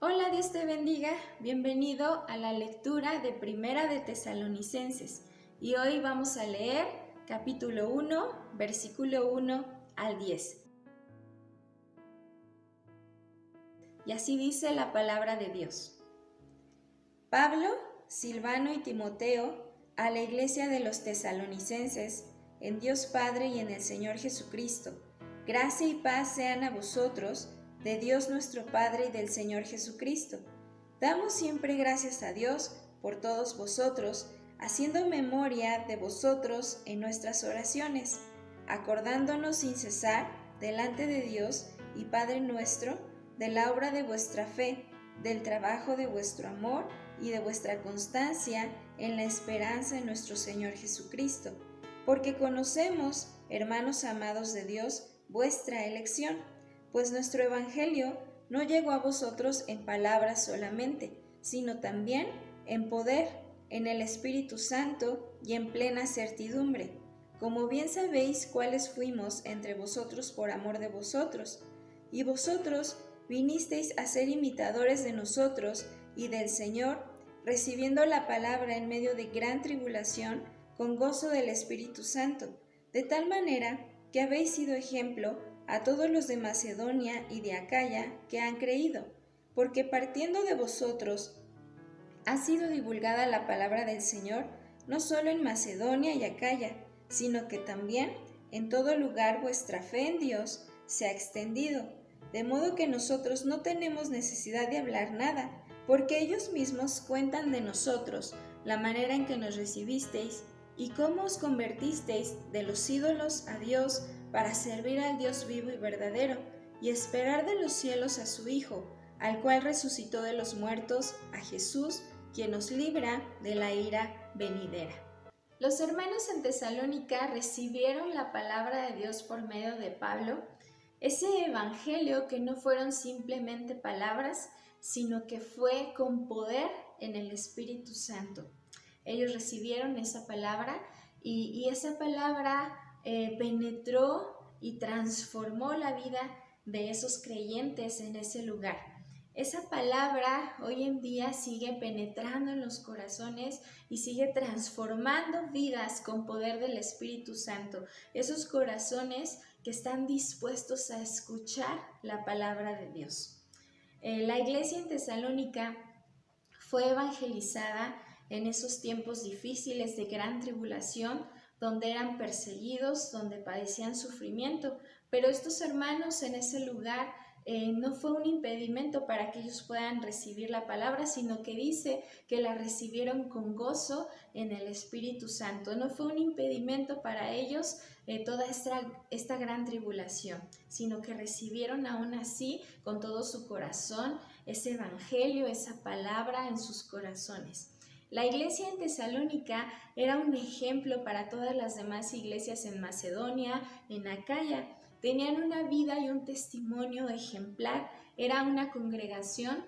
Hola, Dios te bendiga. Bienvenido a la lectura de Primera de Tesalonicenses. Y hoy vamos a leer capítulo 1, versículo 1 al 10. Y así dice la palabra de Dios. Pablo, Silvano y Timoteo, a la iglesia de los tesalonicenses, en Dios Padre y en el Señor Jesucristo, gracia y paz sean a vosotros, de Dios nuestro Padre y del Señor Jesucristo. Damos siempre gracias a Dios por todos vosotros, haciendo memoria de vosotros en nuestras oraciones, acordándonos sin cesar delante de Dios y Padre nuestro, de la obra de vuestra fe, del trabajo de vuestro amor y de vuestra constancia en la esperanza en nuestro Señor Jesucristo, porque conocemos, hermanos amados de Dios, vuestra elección, pues nuestro Evangelio no llegó a vosotros en palabras solamente, sino también en poder, en el Espíritu Santo y en plena certidumbre, como bien sabéis cuáles fuimos entre vosotros por amor de vosotros, y vosotros vinisteis a ser imitadores de nosotros y del Señor, recibiendo la palabra en medio de gran tribulación, con gozo del Espíritu Santo, de tal manera que habéis sido ejemplo a todos los de Macedonia y de Acaya que han creído, porque partiendo de vosotros ha sido divulgada la palabra del Señor, no solo en Macedonia y Acaya, sino que también en todo lugar vuestra fe en Dios se ha extendido, de modo que nosotros no tenemos necesidad de hablar nada, porque ellos mismos cuentan de nosotros la manera en que nos recibisteis y cómo os convertisteis de los ídolos a Dios para servir al Dios vivo y verdadero, y esperar de los cielos a su Hijo, al cual resucitó de los muertos, a Jesús, quien nos libra de la ira venidera. Los hermanos en Tesalónica recibieron la palabra de Dios por medio de Pablo, ese evangelio que no fueron simplemente palabras, sino que fue con poder en el Espíritu Santo. Ellos recibieron esa palabra y esa palabra penetró y transformó la vida de esos creyentes en ese lugar. Esa palabra hoy en día sigue penetrando en los corazones y sigue transformando vidas con poder del Espíritu Santo. Esos corazones que están dispuestos a escuchar la palabra de Dios. La iglesia en Tesalónica fue evangelizada en esos tiempos difíciles de gran tribulación, donde eran perseguidos, donde padecían sufrimiento, pero estos hermanos en ese lugar no fue un impedimento para que ellos puedan recibir la palabra, sino que dice que la recibieron con gozo en el Espíritu Santo. No fue un impedimento para ellos toda esta gran tribulación, sino que recibieron aún así con todo su corazón ese evangelio, esa palabra en sus corazones. La iglesia en Tesalónica era un ejemplo para todas las demás iglesias en Macedonia, en Acaya. Tenían una vida y un testimonio ejemplar. Era una congregación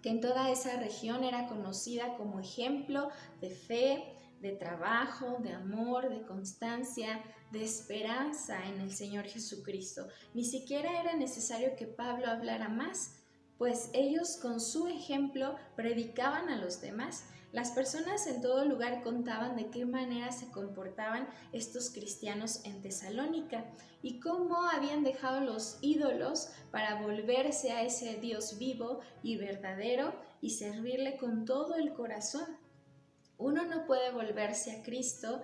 que en toda esa región era conocida como ejemplo de fe, de trabajo, de amor, de constancia, de esperanza en el Señor Jesucristo. Ni siquiera era necesario que Pablo hablara más, pues ellos con su ejemplo predicaban a los demás. Las personas en todo lugar contaban de qué manera se comportaban estos cristianos en Tesalónica y cómo habían dejado los ídolos para volverse a ese Dios vivo y verdadero y servirle con todo el corazón. Uno no puede volverse a Cristo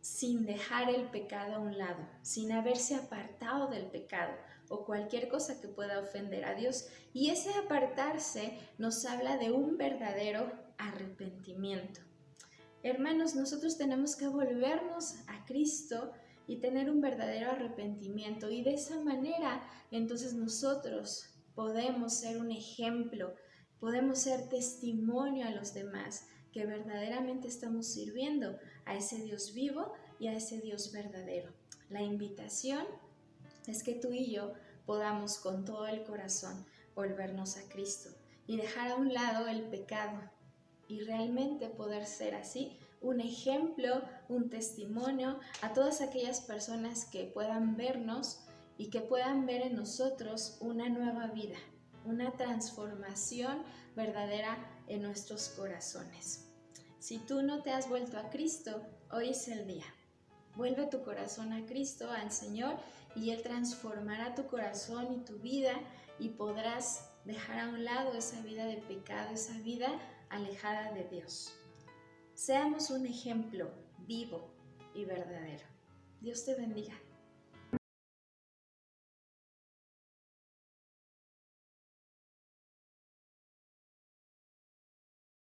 sin dejar el pecado a un lado, sin haberse apartado del pecado o cualquier cosa que pueda ofender a Dios. Y ese apartarse nos habla de un verdadero arrepentimiento. Hermanos, nosotros tenemos que volvernos a Cristo y tener un verdadero arrepentimiento, y de esa manera entonces nosotros podemos ser un ejemplo, podemos ser testimonio a los demás que verdaderamente estamos sirviendo a ese Dios vivo y a ese Dios verdadero. La invitación es que tú y yo podamos con todo el corazón volvernos a Cristo y dejar a un lado el pecado y realmente poder ser así un ejemplo, un testimonio a todas aquellas personas que puedan vernos y que puedan ver en nosotros una nueva vida, una transformación verdadera en nuestros corazones. Si tú no te has vuelto a Cristo, hoy es el día. Vuelve tu corazón a Cristo, al Señor, y Él transformará tu corazón y tu vida y podrás dejar a un lado esa vida de pecado, esa vida alejada de Dios. Seamos un ejemplo vivo y verdadero. Dios te bendiga.